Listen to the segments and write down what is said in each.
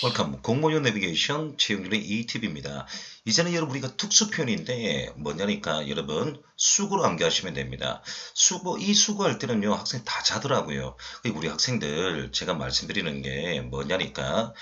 웰컴 공무원 내비게이션 최영준의 이팁입니다. 이제는 여러분 우리가 특수 표현인데 뭐냐니까 여러분 수고로 암기하시면 됩니다. 수고 이 수고할 때는요 학생 다 자더라고요. 그리고 우리 학생들 제가 말씀드리는 게 뭐냐니까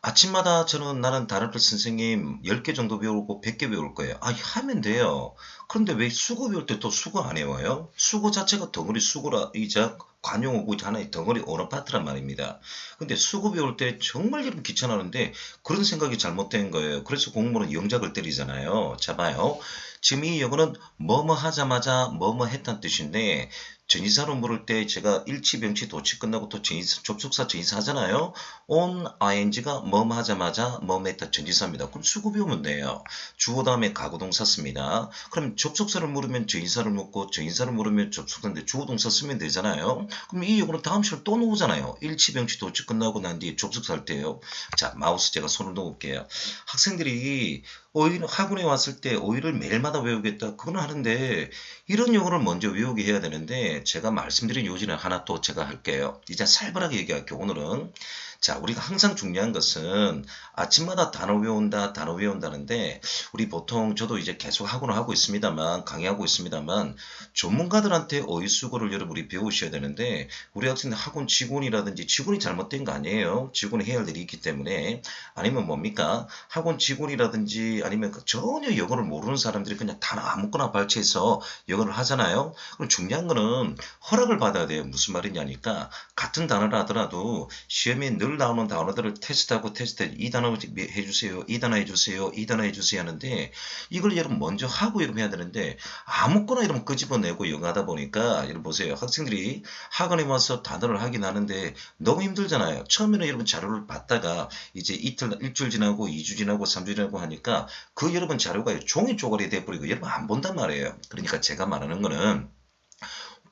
아침마다 나는 단어를 선생님 10개 정도 배우고 100개 배울 거예요. 아 하면 돼요. 그런데 왜 수고 배울 때 또 수고 안 해와요? 수고 자체가 덩어리 수고라 이자 관용어고 하나의 덩어리 언어 파트란 말입니다. 근데 수고 배울 때 정말 여러분 귀찮았는데 그런 생각이 잘못된 거예요. 그래서 공무원은 영작을 때리잖아요. 자 봐요. 지금 이 영어는 뭐뭐 하자마자 뭐뭐 했다는 뜻인데 전치사로 물을 때 제가 일치, 병치, 도치 끝나고 또 접속사 전치사 하잖아요. on ing가 뭐뭐 하자마자 뭐뭐 했다 전치사입니다. 그럼 수고 배우면 돼요. 주어 다음에 가구동사 씁니다. 그럼 접속사를 물으면 전치사를 묻고 전치사를 물으면 접속사인데 주어 동사 쓰면 되잖아요. 그럼 이 영어는 다음 시간 또 나오잖아요. 일치, 병치, 도치 끝나고 난 뒤에 접속사 할 때요. 자 마우스 제가 손을 놓을게요. 학생들이 어휘 학원에 왔을 때 어휘를 매일마다 외우겠다. 그건 하는데 이런 용어를 먼저 외우게 해야 되는데 제가 말씀드린 요지는 하나 또 제가 할게요. 이제 살벌하게 얘기할게요. 오늘은 자 우리가 항상 중요한 것은 아침마다 단어 외운다는데 우리 보통 저도 이제 계속 학원을 하고 있습니다만 강의하고 있습니다만 전문가들한테 어휘 수고를 여러분이 배우셔야 되는데 우리 학생들 학원 직원이라든지 직원이 잘못된 거 아니에요. 직원이 해야 할 일이 있기 때문에 아니면 뭡니까 학원 직원이라든지 아니면 전혀 영어를 모르는 사람들이 그냥 단어 아무거나 발췌해서 영어를 하잖아요. 그럼 중요한 거는 허락을 받아야 돼요. 무슨 말이냐니까 같은 단어를 하더라도 시험에 늘 나오는 단어들을 테스트하고 이 단어 해주세요. 이 단어 해주세요. 이 단어 해주세요 하는데 이걸 여러분 먼저 하고 이러면 해야 되는데 아무거나 이러면 끄집어내고 영어 하다 보니까 여러분 보세요. 학생들이 학원에 와서 단어를 하긴 하는데 너무 힘들잖아요. 처음에는 여러분 자료를 받다가 이제 일주일 지나고 2주 지나고 3주 지나고 하니까 그 여러분 자료가 종이 쪼가리 돼버리고 여러분 안 본단 말이에요. 그러니까 제가 말하는 거는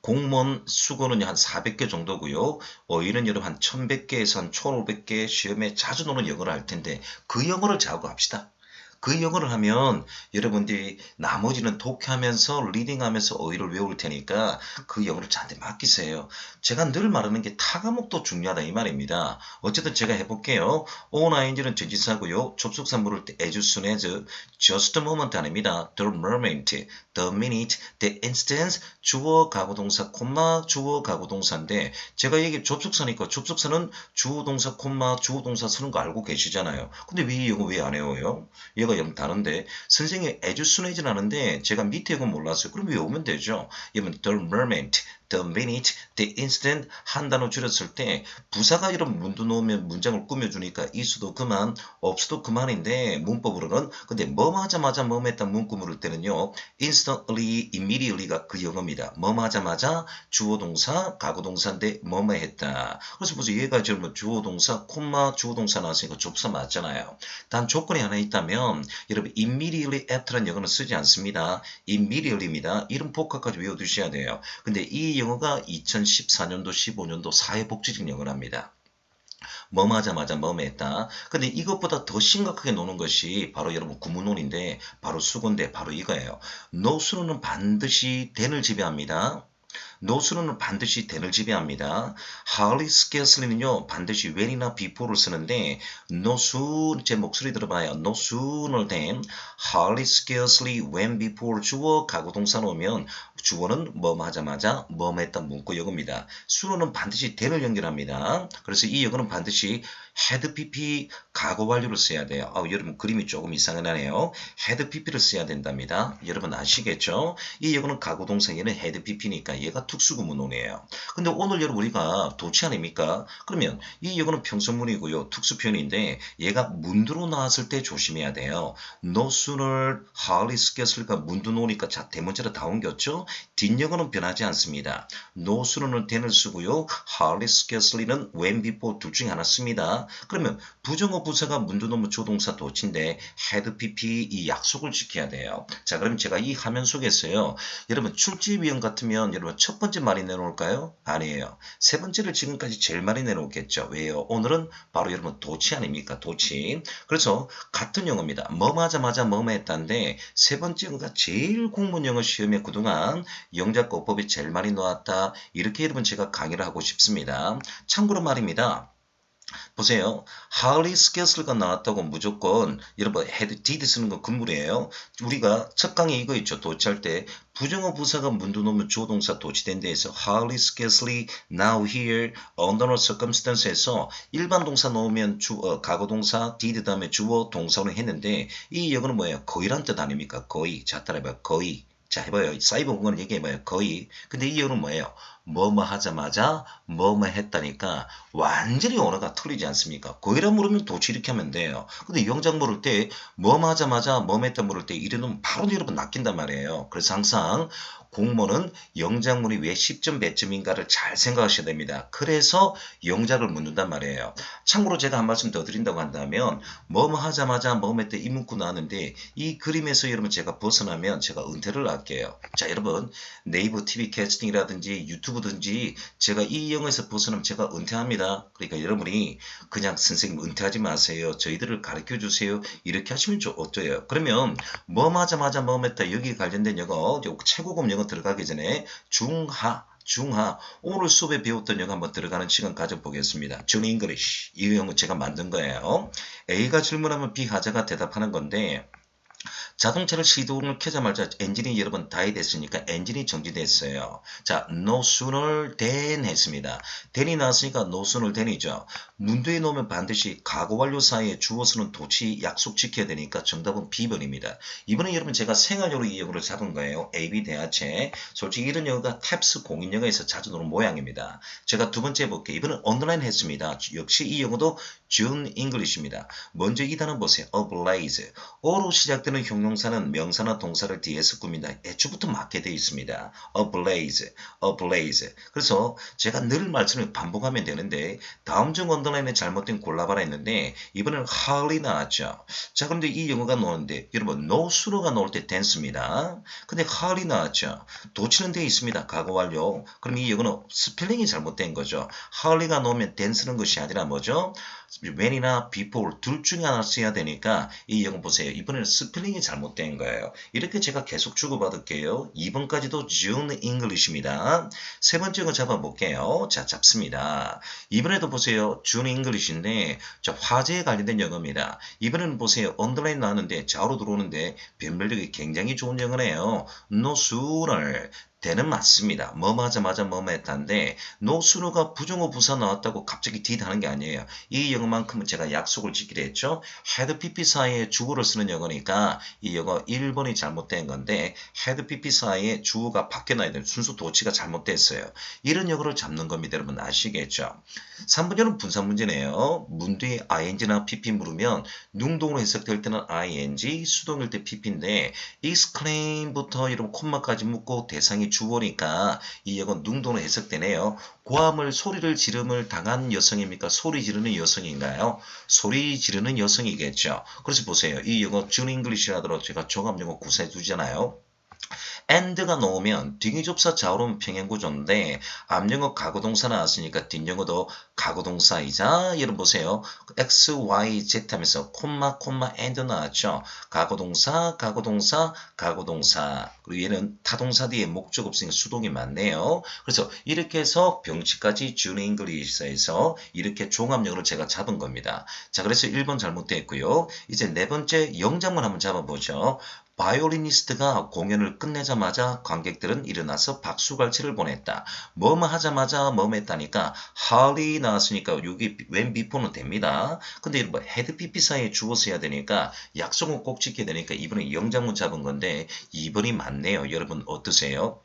공무원 수고는 한 400개 정도고요. 어휘는 여러분 한 1100개에서 한 1500개 시험에 자주 나오는 영어를 할 텐데 그 영어를 자고합시다. 그 영어를 하면 여러분들이 나머지는 독해하면서 리딩하면서 어휘를 외울 테니까 그 영어를 저한테 맡기세요. 제가 늘 말하는 게 타 과목도 중요하다 이 말입니다. 어쨌든 제가 해볼게요. on ing는 전치사고요. 접속사 물을 때 as soon as, just a moment 아닙니다. the moment, the minute, the instant, 주어 가구동사 콤마 주어 가구동사인데 제가 얘기 접속사니까 접속사는 주어 동사 콤마 주어 동사 쓰는 거 알고 계시잖아요. 근데 왜 이거 왜 안 외워요? 얘가 좀 다른데 선생님이 as soon as는 하는데 제가 밑에 이건 몰랐어요. 그럼 외우면 되죠. 이러면 the moment, the minute, the instant 한 단어 줄였을 때 부사가 이런 문도 놓으면 문장을 꾸며주니까 있어도 그만 없어도 그만인데 문법으로는 근데 뭐 하자마자 뭐 했다 문구 물을 때는요 instantly, immediately가 그 영어입니다. 뭐 하자마자 주어 동사 가구 동사인데 뭐뭐 했다. 그래서 보세요. 얘가 지금 뭐 주어 동사 콤마 주어 동사 나왔으니까 접사 맞잖아요. 단 조건이 하나 있다면 여러분 immediately after라는 영어는 쓰지 않습니다. immediately입니다. 이런 복합까지 외워두셔야 돼요. 근데 이 영어가 2014년도 15년도 사회복지직 영어랍니다. 뭐 하자마자 뭐뭐 했다. 근데 이것보다 더 심각하게 노는 것이 바로 여러분 구문론인데 바로 수건데 바로 이거예요. 노수는 반드시 된을 지배합니다. 노수는 반드시 then을 지배합니다. hardly scarcely는요 반드시 when이나 before를 쓰는데 노수 제 목소리 들어봐요. no sooner than hardly scarcely when before 주어 가구동사 놓으면 주어는 뭐뭐 하자마자 뭐뭐 했던 문구역입니다. 수로는 반드시 then을 연결합니다. 그래서 이 역어는 반드시 had pp 과거 완료를 써야 돼요. 여러분 그림이 조금 이상하네요. had pp를 써야 된답니다. 여러분 아시겠죠? 이 역어는 가구동사 얘는 had pp니까 얘가 특수구문론이에요. 근데 오늘 여러분 우리가 도치 아닙니까? 그러면 이 역어는 평서문이고요. 특수표현인데 얘가 문두로 나왔을 때 조심해야 돼요. No sooner, hardly scarcely가 문두 놓으니까 자 대문자로 다 옮겼죠? 뒷역어는 변하지 않습니다. No sooner는 then을 쓰고요. hardly scarcely는 when before 둘 중에 하나 씁니다. 그러면 부정어 부사가 문두 놓으면 조동사 도치인데 had pp 이 약속을 지켜야 돼요. 자 그럼 제가 이 화면 속에서요. 여러분 출제위원 같으면 여러분 첫 번째 말이 내놓을까요? 아니에요. 세 번째를 지금까지 제일 많이 내놓겠죠. 왜요? 오늘은 바로 여러분 도치 아닙니까? 도치. 그래서 같은 영어입니다. 뭐 하자마자 뭐뭐 했다는데 세 번째가 제일 공무원 영어 시험에 그동안 영작어법이 제일 많이 나왔다. 이렇게 여러분 제가 강의를 하고 싶습니다. 참고로 말입니다. 보세요. hardly scarcely가 나왔다고 무조건 여러분 had did 쓰는 건 금물이에요. 우리가 첫 강의 이거 있죠. 도치할 때 부정어 부사가 문도 놓으면 주어 동사 도치된 데에서 hardly scarcely now here under no circumstance에서 일반 동사 놓으면 과거 동사 did 다음에 주어 동사로 했는데 이 역어는 뭐예요? 거의란 뜻 아닙니까? 거의. 자 따라해봐요. 거의. 자 해봐요. 사이버 공간을 얘기해봐요. 거의. 근데 이 역어는 뭐예요? 뭐뭐 하자마자 뭐뭐 했다니까 완전히 언어가 틀리지 않습니까? 거기라 물으면 도치 이렇게 하면 돼요. 근데 영장 물을 때 뭐뭐 하자마자 뭐뭐 했다 물을 때 이래놓으면 바로 여러분 낚인단 말이에요. 그래서 항상 공무원은 영장문이 왜 10점 몇 점인가를 잘 생각하셔야 됩니다. 그래서 영작을 묻는단 말이에요. 참고로 제가 한 말씀 더 드린다고 한다면 뭐뭐 하자마자 뭐뭐 했다 이 문구 나왔는데 이 그림에서 여러분 제가 벗어나면 제가 은퇴를 할게요. 자 여러분 네이버 TV 캐스팅이라든지 유튜브든지 제가 이 영어에서 벗어나면 제가 은퇴합니다. 그러니까 여러분이 그냥 선생님 은퇴하지 마세요. 저희들을 가르쳐 주세요. 이렇게 하시면 어때요? 그러면 뭐 하자마자 뭐 했다 여기 관련된 영어 최고급 영어 들어가기 전에 중하 오늘 수업에 배웠던 영어 한번 들어가는 시간 가져보겠습니다. 준 잉글리쉬 이 영어 제가 만든 거예요. A가 질문하면 B 하자가 대답하는 건데 자동차를 시동을 켜자마자 엔진이 여러분 다이 됐으니까 엔진이 정지됐어요. 자, no sooner than 했습니다. than이 나왔으니까 no sooner than이죠. 문두에 놓으면 반드시 과거 완료 사이에 주어서는 도치 약속 지켜야 되니까 정답은 B번입니다. 이번에 여러분 제가 생활용으로 이 영어를 잡은 거예요. AB 대하체. 솔직히 이런 영어가 탭스 공인영어에서 자주 나오는 모양입니다. 제가 두 번째 해볼게요. 이번엔 언더라인 했습니다. 역시 이 영어도 June English입니다. 먼저 이 단어 보세요. ablaze. 어로 시작되는 형용사는 명사나 동사를 뒤에서 꾸민다. 애초부터 맞게 되어 있습니다. ablaze. 그래서 제가 늘 말씀을 반복하면 되는데 다음 중 언더라인에 잘못된 골라봐라 했는데 이번에는 hardly 나왔죠. 자 그런데 이 영어가 나오는데 여러분 no sooner가 나올 때 tense입니다. 근데 hardly 나왔죠. 도치는 되어 있습니다. 과거 완료. 그럼 이 영어는 스펠링이 잘못된 거죠. hardly가 나오면 tense는 것이 아니라 뭐죠? when이나 before 둘 중에 하나 써야 되니까 이 영어 보세요. 이번에는 스펠링이 잘못된 거예요. 이렇게 제가 계속 주고받을게요. 2번까지도 June English입니다. 세 번째 거 잡아볼게요. 자, 잡습니다. 이번에도 보세요. June English인데 자, 화제에 관련된 영어입니다. 이번에는 보세요. 언더라인 나왔는데 좌우로 들어오는데 변별력이 굉장히 좋은 영어네요. No sooner 대는 맞습니다. 뭐뭐 하자마자 뭐뭐 했다는데 no sooner가 부정어 부사 나왔다고 갑자기 did 하는 게 아니에요. 이 영어만큼은 제가 약속을 지키려 했죠. had pp 사이에 주어를 쓰는 영어니까 이 영어 1번이 잘못된 건데 had pp 사이에 주어가 바뀌어놔야 돼요. 순수 도치가 잘못됐어요. 이런 영어를 잡는 겁니다. 여러분 아시겠죠? 3번은 분사 문제네요. 문 뒤에 ing나 pp 물으면 능동으로 해석될 때는 ing, 수동일 때 pp인데 exclaim부터 이런 콤마까지 묶고 대상이 주어니까 이 영어 능동으로 해석되네요. 고함을 소리를 지름을 당한 여성입니까? 소리 지르는 여성인가요? 소리 지르는 여성이겠죠. 그래서 보세요. 이 영어 준 잉글리시라더라도 제가 종합영어 구사해 두잖아요. and가 나오면 딩의접사 좌우로는 평행구조인데 앞영어 가구동사 나왔으니까 뒷영어도 가구동사이자 여러분 보세요. x, y, z 하면서 콤마, and 나왔죠. 가구동사, 그리고 얘는 타동사 뒤에 목적 없으니까 수동이 맞네요. 그래서 이렇게 해서 병치까지 June English에서 이렇게 종합영어를 제가 잡은 겁니다. 자, 그래서 1번 잘못됐고요. 이제 네 번째 영장문 한번 잡아보죠. 바이올리니스트가 공연을 끝내자마자 관객들은 일어나서 박수갈채를 보냈다. 뭐뭐 하자마자 뭐뭐 했다니까 hardly 나왔으니까 여기 when before는 됩니다. 근데 뭐 had pp 사이에 주어 써야 되니까 약속은 꼭 지켜야 되니까 이번에 영장문 잡은 건데 2번이 맞네요. 여러분 어떠세요?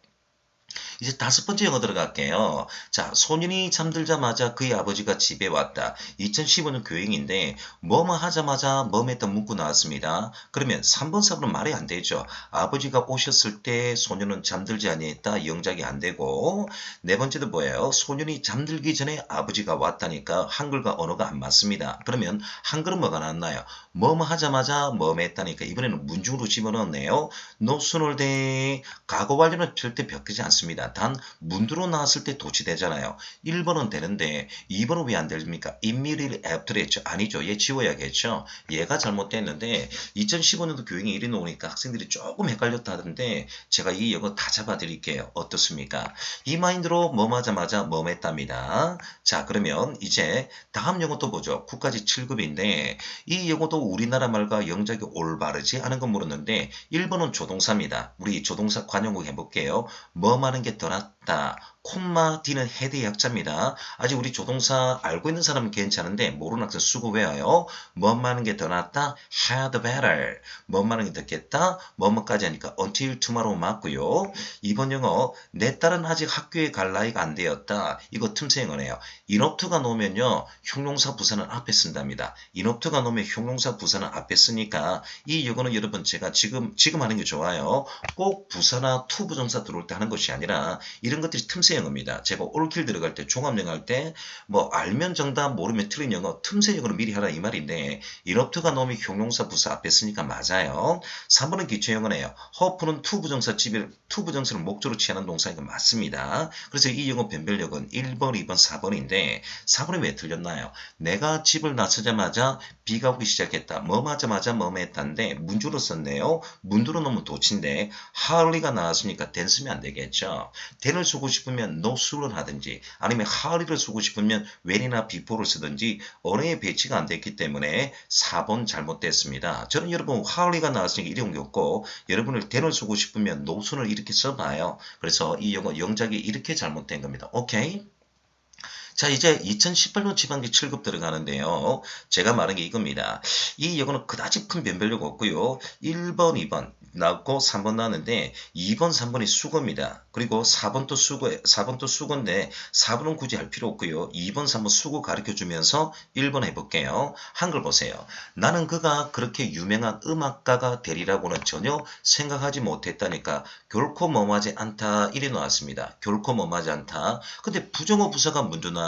이제 다섯 번째 영어 들어갈게요. 자, 소년이 잠들자마자 그의 아버지가 집에 왔다. 2015년 교행인데 뭐뭐 하자마자 뭐뭐 했다 문구 나왔습니다. 그러면 3번, 4번은 말이 안 되죠. 아버지가 오셨을 때 소년은 잠들지 아니했다. 영작이 안 되고 네 번째도 뭐예요? 소년이 잠들기 전에 아버지가 왔다니까 한글과 언어가 안 맞습니다. 그러면 한글은 뭐가 나왔나요? 뭐뭐 하자마자 뭐뭐 했다니까 이번에는 문중으로 집어넣었네요. No sooner than 과거 완료는 절대 바뀌지 않습니다. 없습니다. 단 문두로 나왔을 때 도치되잖아요. 1번은 되는데 2번은 왜 안 됩니까? immediately after 했죠. 아니죠. 얘 지워야겠죠. 얘가 잘못됐는데 2015년도 교육이 이리 나오니까 학생들이 조금 헷갈렸다 하던데 제가 이 영어 다 잡아드릴게요. 어떻습니까? 이 마인드로 뭐하자마자 뭐했답니다. 자, 그러면 이제 다음 영어 또 보죠. 국가지 7급인데 이 영어도 우리나라 말과 영작이 올바르지 않은 건 모르는데 1번은 조동사입니다. 우리 조동사 관용어 해볼게요. 뭐 하는 게 더 낫다. 콤마 D는 헤드의 약자입니다. 아직 우리 조동사 알고 있는 사람은 괜찮은데 모르는 학생 수고 외워요. 뭐 하는 게 더 낫다. had better. 뭐 하는 게 낫겠다. 뭐뭐까지 하니까 until tomorrow 맞고요. 이번 영어 내 딸은 아직 학교에 갈 나이가 안 되었다. 이거 틈새 영어네요. enough to가 놓으면요. 형용사 부사는 앞에 쓴답니다. enough to가 놓으면 형용사 부사는 앞에 쓰니까 이 영어는 여러분 제가 지금 하는 게 좋아요. 꼭 부사나 to 부정사 들어올 때 하는 것이 아니라 이런 것들이 틈새 영어입니다. 제가 올킬 들어갈 때 종합영어 할 때 뭐 알면 정답 모르면 틀린 영어 틈새 영어를 미리 하라 이 말인데 enough to가 놓으면 형용사 부사 앞에 쓰니까 맞아요. 3번은 기초 영어네요. hope는 to 부정사를 목적으로 취하는 동사인 거 맞습니다. 그래서 이 영어 변별력은 1번, 2번, 4번인데 4번이 왜 틀렸나요? 내가 집을 나서자마자 비가 오기 시작했다. 뭐 하자마자 뭐 했다는데 문주로 썼네요. 문주로 넣으면 도치인데 hardly가 나왔으니까 then 쓰면 안 되겠죠. then을 쓰고 싶으면 no should를 하든지 아니면 hardly를 쓰고 싶으면 when이나 before를 쓰든지 언어의 배치가 안 됐기 때문에 4번 잘못됐습니다. 저는 여러분 hardly가 나왔으니까 이런 게 없고 여러분을 then을 쓰고 싶으면 no should을 이렇게 써봐요. 그래서 이 영어 영작이 이렇게 잘못된 겁니다. 오케이? 자, 이제 2018년 지방기 7급 들어가는데요. 제가 말한 게 이겁니다. 이 영어는 그다지 큰 변별력 없고요. 1번, 2번 나왔고 3번 나왔는데 2번, 3번이 수거입니다. 그리고 4번도 수거인데 4번은 굳이 할 필요 없고요. 2번, 3번 수거 가르쳐주면서 1번 해볼게요. 한글 보세요. 나는 그가 그렇게 유명한 음악가가 되리라고는 전혀 생각하지 못했다니까 결코 뭐하지 않다 이래 나왔습니다. 결코 뭐하지 않다. 근데 부정어 부사가 먼저 나왔어요.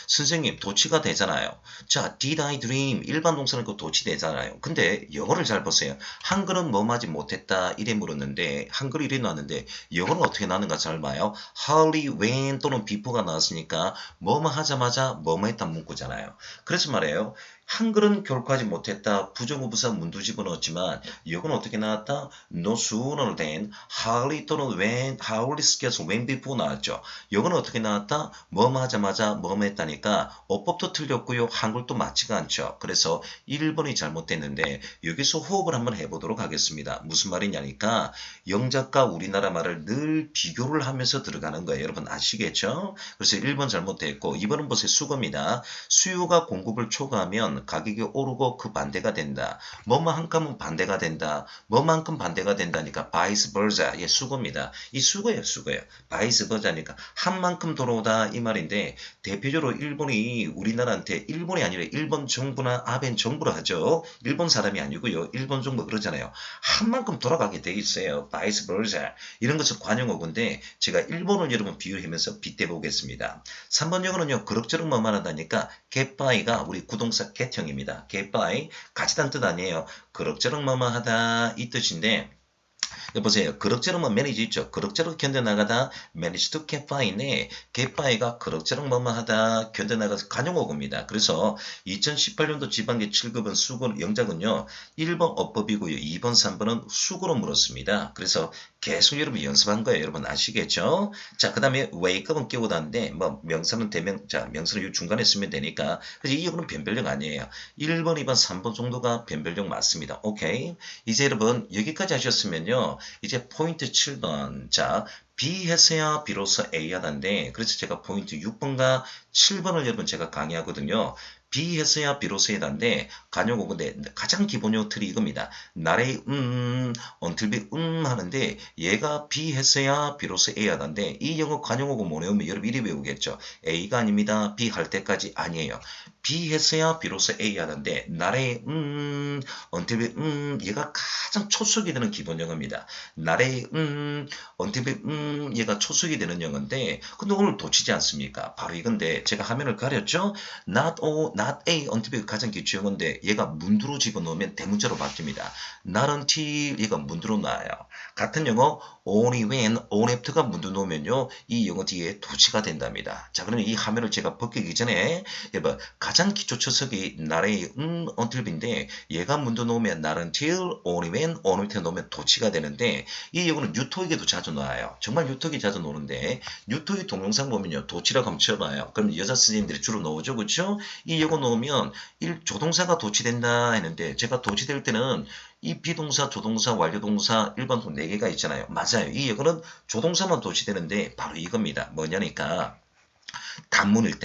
선생님 도치가 되잖아요. 자, did I dream 일반 동사는 그 도치 되잖아요. 근데 영어를 잘 보세요. 한글은 뭐하지 못했다 이래 물었는데 한글이 이래 나왔는데 영어는 어떻게 나는가 잘 봐요. hardly, when 또는 before가 나왔으니까 뭐뭐 하자마자 뭐뭐 했다 문구잖아요. 그래서 말해요. 한글은 결코 하지 못했다. 부정어 부사 문두 집어넣었지만 영어는 어떻게 나왔다? No sooner than hardly 또는 when, hardly 스켜서 when before 나왔죠. 영어는 어떻게 나왔다? 뭐뭐 하자마자 뭐뭐 했다니까 어법도 틀렸고요. 한글도 맞지가 않죠. 그래서 1번이 잘못됐는데 여기서 호흡을 한번 해보도록 하겠습니다. 무슨 말이냐니까 영작과 우리나라 말을 늘 비교를 하면서 들어가는 거예요. 여러분 아시겠죠? 그래서 1번 잘못됐고 2번은 보세요. 수거입니다. 수요가 공급을 초과하면 가격이 오르고 그 반대가 된다. 뭐만큼은 반대가 된다. 뭐만큼 반대가 된다니까 vice versa. 예, 수거입니다. 이 수거예요. vice versa니까 한 만큼 돌아오다 이 말인데 대표적으로 일본이 우리나라한테 일본이 아니라 일본 정부나 아벤 정부라 하죠. 일본 사람이 아니고요. 일본 정부 그러잖아요. 한 만큼 돌아가게 돼 있어요. vice versa. 이런 것은 관용어건데 제가 일본을 여러분 비유하면서 빗대 보겠습니다. 3번 영어는요. 그럭저럭 뭐만 하다니까 get by가 우리 구동사 get형입니다. get by 같이단 뜻 아니에요. 그럭저럭 뭐뭐 하다 이 뜻인데 보세요. 그럭저럭 매니지 있죠. 그럭저럭 견뎌나가다 manage to get by인데 get by가 그럭저럭 뭐뭐하다 견뎌나가서 관용어구입니다. 그래서 2018년도 지방계 7급은 수고 영작은요. 1번 어법이고요. 2번 3번은 수고로 물었습니다. 그래서 계속 여러분 연습한 거예요. 여러분 아시겠죠? 자, 그 다음에 왜급은 끼고다는데 뭐 명사는 대명 자 명사는 이 중간에 쓰면 되니까 그래서 이 영어는 변별력 아니에요. 1번, 2번, 3번 정도가 변별력 맞습니다. 오케이. 이제 여러분 여기까지 하셨으면요. 이제 포인트 7번. 자, B 했어야 비로소 A 하다인데 그래서 제가 포인트 6번과 7번을 여러분 제가 강의하거든요. B 했어야 비로소 A다인데 관용어근데 가장 기본용 틀이 이겁니다. 나의 until be 하는데 얘가 B 했어야 비로소 A 하다인데 이 영어 관용어고 뭐냐면 여러분 이리 외우겠죠. A가 아닙니다. B 할 때까지 아니에요. B 했어야 비로소 A 하는데 나래 until be 얘가 가장 초속이 되는 기본 영어입니다. 나래 until be 얘가 초속이 되는 영어인데 근데 오늘 놓치지 않습니까? 바로 이건데 제가 화면을 가렸죠? not A until be 가장 기초 영어인데 얘가 문두로 집어넣으면 대문자로 바뀝니다. not until 얘가 문두로 나와요. 같은 영어 only when, only after가 문두 놓으면요 이 영어 뒤에 도치가 된답니다. 자 그러면 이 화면을 제가 벗기기 전에 여러분 가장 기초 초석이 나의 until be인데 얘가 문두 놓으면 not until, only when, only after 놓으면 도치가 되는데 이 영어는 뉴토익에도 자주 나와요. 정말 뉴토익이 자주 노는데 뉴토익 동영상 보면요 도치라고 한번 쳐봐요. 그럼 여자 선생님들이 주로 넣어죠, 그렇죠? 이 영어 놓으면 조동사가 도치된다 했는데 제가 도치될 때는 이 비동사, 조동사, 완료동사, 일반동 4개가 있잖아요. 맞아요. 이 영어는 조동사만 도치되는데 바로 이겁니다. 뭐냐니까 단문일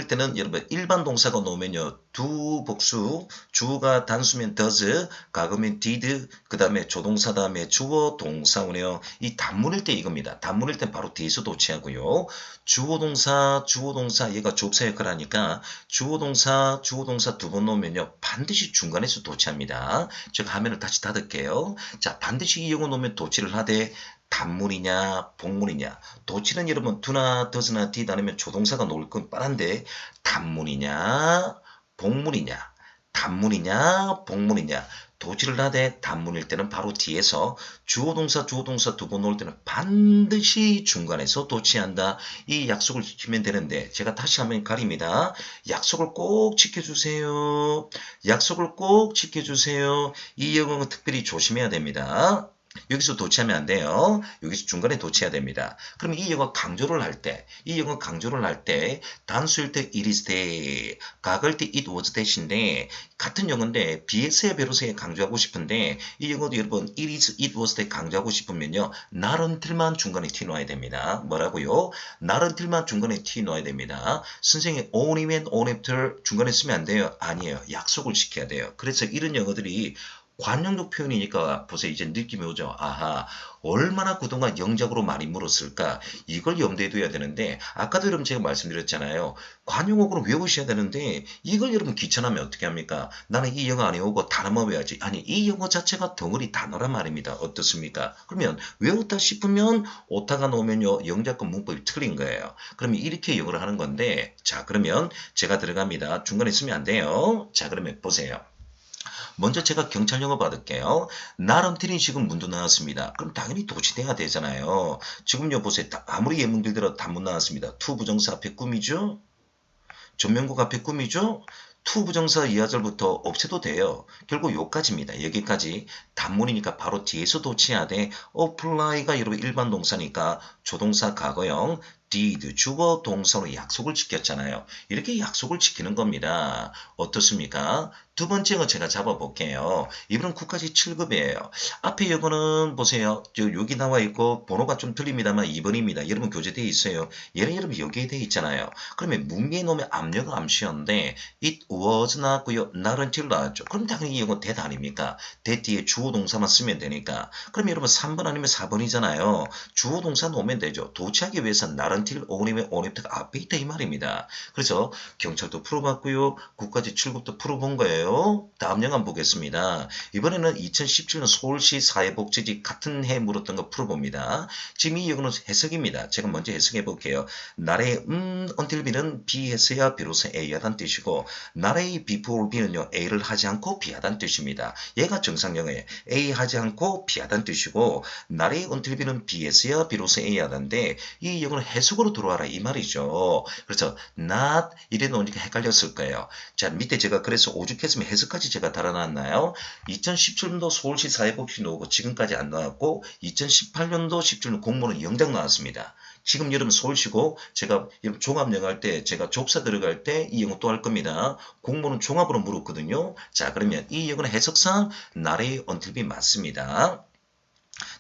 때는 여러분 일반 동사가 나오면요 두 복수 주어가 단수면 does 과거면 did 그 다음에 조동사 다음에 주어 동사원이요 이 단문일 때 이겁니다. 단문일 땐 바로 뒤에서 도치하고요 주어 동사 얘가 좁사 역할을 하니까 주어 동사 두 번 놓으면요 반드시 중간에서 도치합니다. 제가 화면을 다시 닫을게요. 자 반드시 이 영어 놓으면 도치를 하되 단문이냐 복문이냐 도치는 여러분 do나 does나 did 아니면 조동사가 놓을 건 뻔한데 단문이냐 복문이냐 도치를 하되 단문일 때는 바로 뒤에서 주어동사 두 번 놓을 때는 반드시 중간에서 도치한다. 이 약속을 지키면 되는데 제가 다시 한번 가립니다. 약속을 꼭 지켜주세요. 이 영어는 특별히 조심해야 됩니다. 여기서 도치하면 안 돼요. 여기서 중간에 도치해야 됩니다. 그럼 이 영어 강조를 할 때 단수일 때 it is that, 과거일 때 it was that인데 같은 영어인데 비에서야 비로소에 강조하고 싶은데 이 영어도 여러분 it was that 강조하고 싶으면요 not until만 중간에 t 넣어야 됩니다. 뭐라고요? not until만 중간에 t 넣어야 됩니다. 선생님 only when, only after 중간에 쓰면 안 돼요. 아니에요. 약속을 지켜야 돼요. 그래서 이런 영어들이 관용적 표현이니까 보세요. 이제 느낌이 오죠. 아하, 얼마나 그동안 영작으로 많이 물었을까? 이걸 염두에 둬야 되는데 아까도 여러분 제가 말씀드렸잖아요. 관용어구를 외우셔야 되는데 이걸 여러분 귀찮으면 어떻게 합니까? 나는 이 영어 안 외우고 단어만 외워야지. 아니 이 영어 자체가 덩어리 단어란 말입니다. 어떻습니까? 그러면 외웠다 싶으면 오타가 나오면요. 영작과 문법이 틀린 거예요. 그러면 이렇게 영어를 하는 건데 자 그러면 제가 들어갑니다. 중간에 쓰면 안 돼요. 자 그러면 보세요. 먼저 제가 경찰 영어 받을게요. not until이 지금 문도 나왔습니다. 그럼 당연히 도치돼야 되잖아요. 지금요 보세요. 아무리 예문들 들어 단문 나왔습니다. to 부정사 앞에 꿈이죠. 전면국 앞에 꿈이죠. to 부정사 이하절부터 없애도 돼요. 결국 요까지입니다. 여기까지 단문이니까 바로 뒤에서 도치해야 돼. apply가 여러분 일반 동사니까 조동사 과거형 did 주어 동사로 약속을 지켰잖아요. 이렇게 약속을 지키는 겁니다. 어떻습니까? 두 번째 거 제가 잡아볼게요. 이번은 9까지 7급이에요. 앞에 이거는 보세요. 여기 나와 있고 번호가 좀 틀립니다만 2번입니다. 여러분 교재되어 있어요. 얘는 여러분 여기에 되어 있잖아요. 그러면 문미에 놓으면 압력은 암시였는데 it was 나왔고요. not until 나왔죠. 그럼 당연히 이거 that 아닙니까? that 뒤에 주어 동사만 쓰면 되니까. 그럼 여러분 3번 아니면 4번이잖아요. 주어 동사 놓으면 되죠. 도치하기 위해서 not until, only면, only after가 앞에 있다 이 말입니다. 그래서 경찰도 풀어봤고요. 9까지 7급도 풀어본 거예요. 다음 영화 보겠습니다. 이번에는 2017년 서울시 사회복지직 같은 해 물었던 거 풀어봅니다. 지금 이 영어는 해석입니다. 제가 먼저 해석해 볼게요. 나라의 until B는 B 했어야 비로소 A 하다는 뜻이고 나라의 before B는요 A를 하지 않고 B 하다는 뜻입니다. 얘가 정상 영어예요. A 하지 않고 B 하다는 뜻이고 나라의 until B는 B 했어야 비로소 A 하다인데 이 영어는 해석으로 들어와라 이 말이죠. 그래서 not 이래 놓으니까 헷갈렸을 거예요. 자 밑에 제가 그래서 오죽했으면 해석까지 제가 달아놨나요? 2017년도 서울시 사회복지 나오고 지금까지 안 나왔고 2018년도 17년 공무원은 영장 나왔습니다. 지금 여러분 서울시고 제가 종합영어 할 때 제가 좁사 들어갈 때 이 영어 또 할 겁니다. 공무원은 종합으로 물었거든요. 자 그러면 이 영어는 해석상 나라의 until be 맞습니다.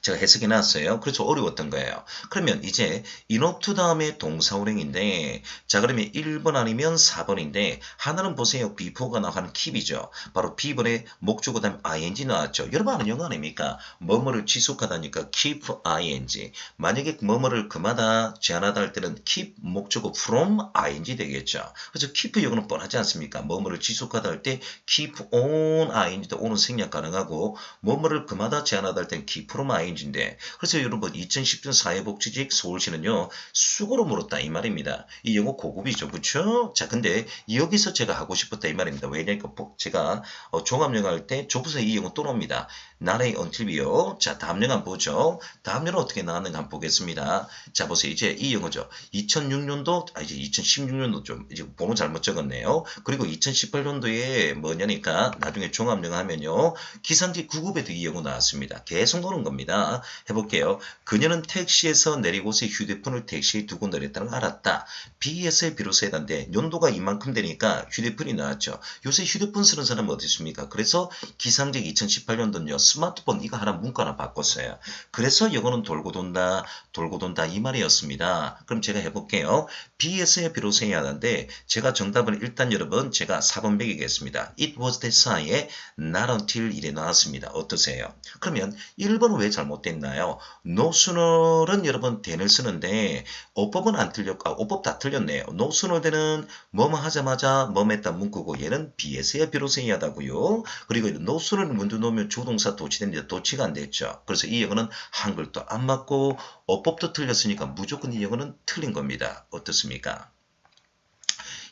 제가 해석해 놨어요. 그래서 어려웠던 거예요. 그러면 이제 인업투 다음에 동사운행인데 자 그러면 1번 아니면 4번인데 하나는 보세요. before가 나가는 keep이죠. 바로 B번에 목적어 다음에 ing 나왔죠. 여러분 아는 영어 아닙니까? 뭐뭐를 지속하다니까 keep ing. 만약에 뭐뭐를 금하다 제한하다 할 때는 keep 목적어 from ing 되겠죠. 그래서 keep 영어는 뻔하지 않습니까? 뭐뭐를 지속하다 할 때 keep on ing도 on은 생략 가능하고 뭐뭐를 금하다 제한하다 할 때는 keep from ing인데 그래서 여러분 2010년 사회복지직 서울시는요 수고로 물었다 이 말입니다. 이 영어 고급이죠. 그쵸? 자 근데 여기서 제가 하고 싶었다 이 말입니다. 왜냐니까 제가 종합영어 할 때 조부서에 이 영어 또 나옵니다. 나의 언틸비요. 자 다음 영어 한번 보죠. 다음 영어 어떻게 나왔는가 한번 보겠습니다. 자 보세요. 이제 이 영어죠. 2006년도 이제 2016년도 좀 이제 번호 잘못 적었네요. 그리고 2018년도에 뭐냐니까 나중에 종합영어 하면요. 기상직 9급에도 이 영어 나왔습니다. 계속 노는 겁니다. 해볼게요. 그녀는 택시에서 내리고서 휴대폰을 택시에 두고 내렸다는 걸 알았다. BS에 비로소 해당돼 연도가 이만큼 되니까 휴대폰이 나왔죠. 요새 휴대폰 쓰는 사람 어디 있습니까? 그래서 기상직 2018년도는요. 스마트폰 이거 하나 문구 하나 바꿨어요. 그래서 영어는 돌고 돈다 이 말이었습니다. 그럼 제가 해볼게요. BS에 비로소 해야 하는데 제가 정답은 일단 여러분 제가 4번 매기겠습니다. It was that 사이에 not until 이래 나왔습니다. 어떠세요? 그러면 1번은 왜 잘못됐나요? No sooner은 여러분 then을 쓰는데 어법은 안 틀렸고 어법 다 틀렸네요. No sooner then은 뭐뭐 하자마자 뭐뭐 했다 문구고 얘는 BS에 비로소 해야 하다고요. 그리고 no sooner는 문두 놓으면 조동사 도치됩니다. 도치가 안 됐죠. 그래서 이 영어는 한글도 안 맞고 어법도 틀렸으니까 무조건 이 영어는 틀린 겁니다. 어떻습니까?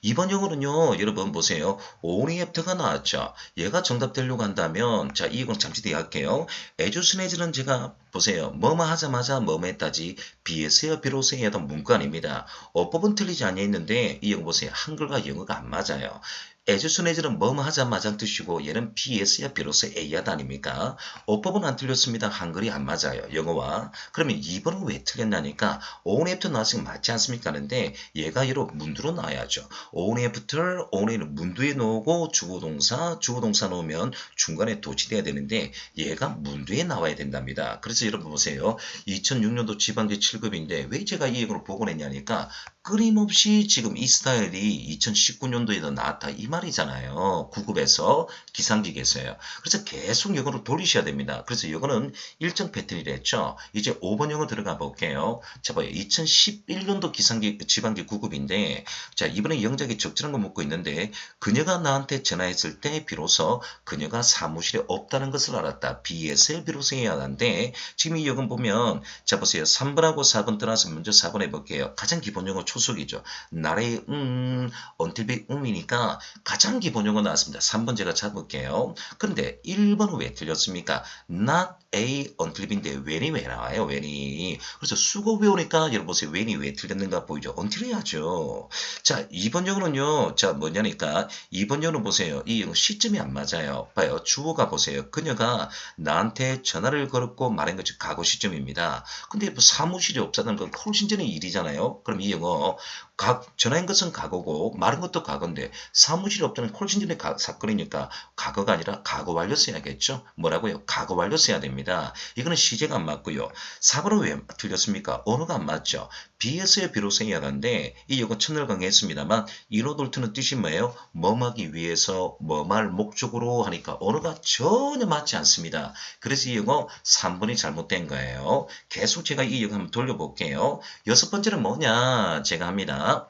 이번 영어는요, 여러분 보세요. only after가 나왔죠. 얘가 정답 되려고 한다면, 자, 이건 잠시 뒤에 할게요. 에주스네즈는 제가 보세요. 뭐뭐 하자마자 뭐뭐 했다지, 비에서야 비로소야 하던 문구 아닙니다. 어법은 틀리지 않아 있는데, 이 영어 보세요. 한글과 영어가 안 맞아요. 에주스네즈는 뭐뭐 하자마자 뜻이고 얘는 BS야 비로소 A하다 아닙니까? 어법은 안 틀렸습니다. 한글이 안 맞아요. 영어와. 그러면 2번은 왜 틀렸냐니까 only after 나왔으면 맞지 않습니까? 하는데 얘가 이로 문두로 나와야죠. only after, only는 문두에 놓고 주어동사 놓으면 중간에 도치돼야 되는데 얘가 문두에 나와야 된답니다. 그래서 여러분 보세요. 2006년도 지방제 7급인데 왜 제가 이 얘기를 보고 냈냐니까 끊임없이 지금 이 스타일이 2019년도에도 나왔다 이 말이잖아요. 9급에서 기상직에서요. 그래서 계속 영어로 돌리셔야 됩니다. 그래서 이거는 일정 패턴이랬죠. 이제 5번 영어 들어가 볼게요. 자 봐요. 2011년도 기상직 지방직 9급인데 자 이번에 영작에 적절한 거 묻고 있는데 그녀가 나한테 전화했을 때 비로소 그녀가 사무실에 없다는 것을 알았다. BS에 비로소 해야 하는데 지금 이 영어 보면 자 보세요. 3번하고 4번 떠나서 먼저 4번 해볼게요. 가장 기본 용어 초속이죠. 나의 until be 이니까 가장 기본 용어 나왔습니다. 3번 제가 잡을게요. 그런데 1번은 왜 틀렸습니까? not a until be인데 when이 왜 나와요? when이. 그래서 수고 배우니까 여러분 보세요. when이 왜 틀렸는가 보이죠? until 해야죠. 자 2번 용어는요. 자 뭐냐니까 2번 용어는 보세요. 이 시점이 안 맞아요. 봐요. 주어가 보세요. 그녀가 나한테 전화를 걸었고 말한 것이 과거 시점입니다. 근데 뭐 사무실이 없다는 건 훨씬 전의 일이잖아요. 그럼 이 영어 전화한 것은 과거고 말한 것도 과거인데 사무실이 없다는 훨씬 전의 사건이니까 과거가 아니라 과거 완료 써야겠죠. 뭐라고요? 과거 완료 써야 됩니다. 이거는 시제가 안 맞고요. 4번은 왜 틀렸습니까? 언어가 안 맞죠. BS에 비로소 해야 하는데 이 영어 첫날 강의했습니다만 인어돌트는 뜻이 뭐예요? 뭐하기 위해서 뭐말 목적으로 하니까 언어가 전혀 맞지 않습니다. 그래서 이 영어 3번이 잘못된 거예요. 계속 제가 이 영어 한번 돌려볼게요. 여섯 번째는 뭐냐? 제가 합니다.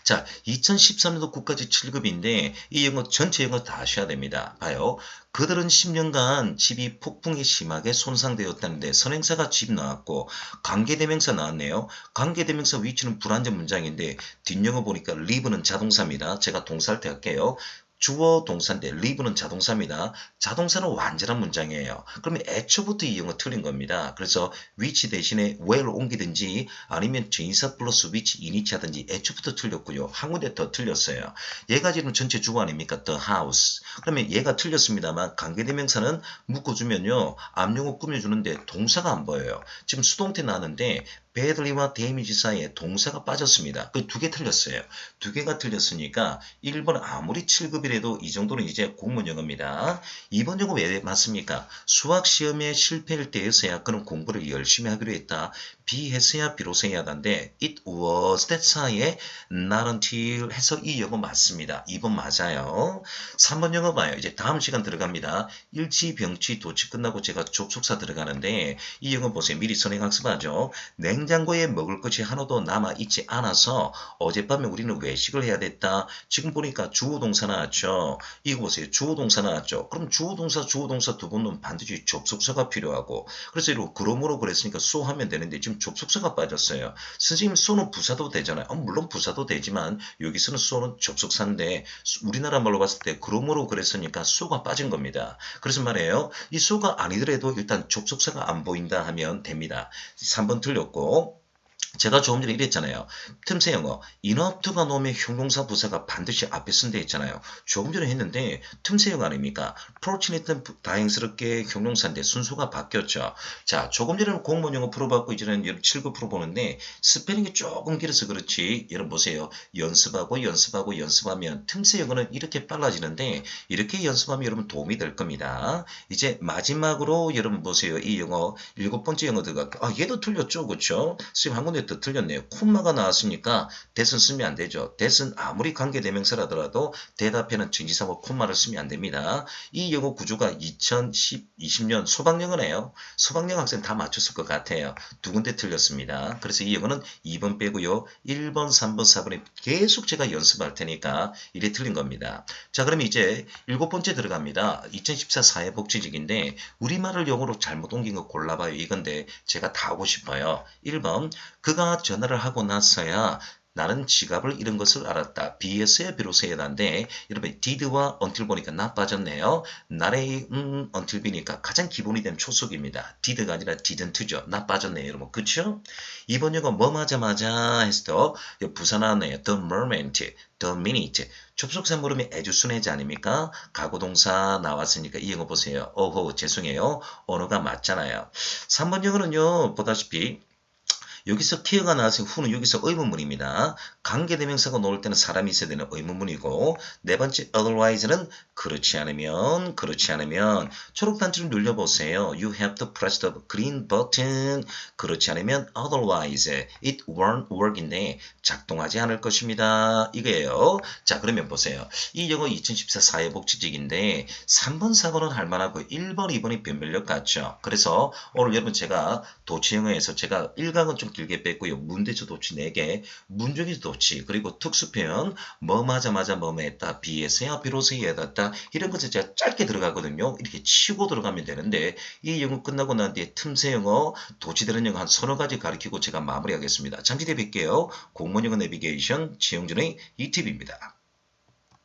자, 2013년도 국가직 7급인데 이 영어 전체 영어 다 하셔야 됩니다. 봐요. 그들은 10년간 집이 폭풍에 심하게 손상되었다는데 선행사가 집 나왔고 관계대명사 나왔네요. 관계대명사 위치는 불완전 문장인데 뒷영어 보니까 live는 자동사입니다. 제가 동사할 때 할게요. 주어 동사인데 live는 자동사입니다. 자동사는 완전한 문장이에요. 그러면 애초부터 이 영어 틀린 겁니다. 그래서 which 대신에 where 옮기든지 아니면 전치사 플러스 which 인이치 하든지 애초부터 틀렸고요. 한 군데 더 틀렸어요. 얘가 지금 전체 주어 아닙니까? the house. 그러면 얘가 틀렸습니다만 관계대명사는 묶어주면요. 앞용어 꾸며주는데 동사가 안 보여요. 지금 수동태 나왔는데 badly와 damage 사이에 동사가 빠졌습니다. 그 두 개 틀렸어요. 두 개가 틀렸으니까 1번 아무리 7급이라도 이 정도는 이제 공문 영어입니다. 2번 영어 왜 맞습니까? 수학 시험에 실패할 때였어야 그런 공부를 열심히 하기로 했다. 했어야 비로소 해야 하는데 it was that 사이에 not until 해서 이 영어 맞습니다. 2번 맞아요. 3번 영어 봐요. 이제 다음 시간 들어갑니다. 일치, 병치, 도치 끝나고 제가 접속사 들어가는데 이 영어 보세요. 미리 선행학습하죠. 냉장고에 먹을 것이 하나도 남아있지 않아서 어젯밤에 우리는 외식을 해야 됐다. 지금 보니까 주어동사 나왔죠. 이거 보세요. 주어동사 나왔죠. 그럼 주어동사 두 번은 반드시 접속사가 필요하고 그래서 이러고 그러므로 그랬으니까 so 하면 되는데 지금 접속사가 빠졌어요. 선생님 so는 부사도 되잖아요. 물론 부사도 되지만 여기서는 so는 접속사인데 우리나라 말로 봤을 때 그러므로 그랬으니까 so가 빠진 겁니다. 그래서 말이에요. 이 so가 아니더라도 일단 접속사가 안 보인다 하면 됩니다. 3번 틀렸고 제가 조금 전에 이랬잖아요. 틈새 영어 enough to가 나오면 형용사 부사가 반드시 앞에 쓴 데 있잖아요. 조금 전에 했는데 틈새 영어 아닙니까? fortunate 다행스럽게 형용사인데 순서가 바뀌었죠. 자, 조금 전에는 공무원 영어 풀어봤고 이제는 7급 풀어보는데 스페링이 조금 길어서 그렇지. 여러분 보세요. 연습하면 틈새 영어는 이렇게 빨라지는데 이렇게 연습하면 여러분 도움이 될 겁니다. 이제 마지막으로 여러분 보세요. 이 영어 7번째 영어 들어갈게요. 아, 얘도 틀렸죠. 그렇죠? 선생님 한 군데 더 틀렸네요. 콤마가 나왔으니까 that은 쓰면 안 되죠. that은 아무리 관계대명사라더라도 대답에는 전치사와 콤마를 쓰면 안 됩니다. 이 영어 구조가 2020년 소방영어네요. 소방영어 학생 다 맞췄을 것 같아요. 두 군데 틀렸습니다. 그래서 이 영어는 2번 빼고요. 1번, 3번, 4번에 계속 제가 연습할 테니까 이래 틀린 겁니다. 자, 그럼 이제 7번째 들어갑니다. 2014 사회복지직인데 우리말을 영어로 잘못 옮긴 거 골라봐요. 이건데 제가 다 하고 싶어요. 1번 그가 전화를 하고 나서야 나는 지갑을 잃은 것을 알았다. BS에 비로소 해야 하는데 여러분 did와 until 보니까 나 빠졌네요. 나의 until B니까 가장 기본이 된 초속입니다. did가 아니라 didn't죠. 나 빠졌네요. 여러분 그쵸? 이번 영어 뭐 맞아 했을 때 부사 나왔네요. The moment, the minute. 접속사 물으면 애주순해지 아닙니까? 가구동사 나왔으니까 이 영어 보세요. 어허 죄송해요. 언어가 맞잖아요. 3번 영어는요. 보다시피 여기서 키어가 나왔으니 후는 여기서 의문문입니다. 관계대명사가 나올 때는 사람이 있어야 되는 의문문이고 네 번째 otherwise는 그렇지 않으면 초록 단추를 눌러보세요. You have to press the green button. 그렇지 않으면 otherwise it won't work인데 작동하지 않을 것입니다. 이거예요. 자 그러면 보세요. 이 영어 2014 사회복지직인데 3번 4번은 할만하고 1번 2번이 변별력 같죠. 그래서 오늘 여러분 제가 도치영어에서 제가 1강은 좀 길게 뺐고요. 문대조 도치 4개, 문종의 도치, 그리고 특수표현, 뭐 맞아 뭐 했다, 비에서야 비로소 해야했다 이런 것을 제가 짧게 들어가거든요. 이렇게 치고 들어가면 되는데 이 영어 끝나고 난 뒤에 틈새 영어, 도치되는 영어 한 서너 가지 가르치고 제가 마무리하겠습니다. 잠시 뒤에 뵐게요. 공무원 영어 내비게이션 지영준의 이팁입니다.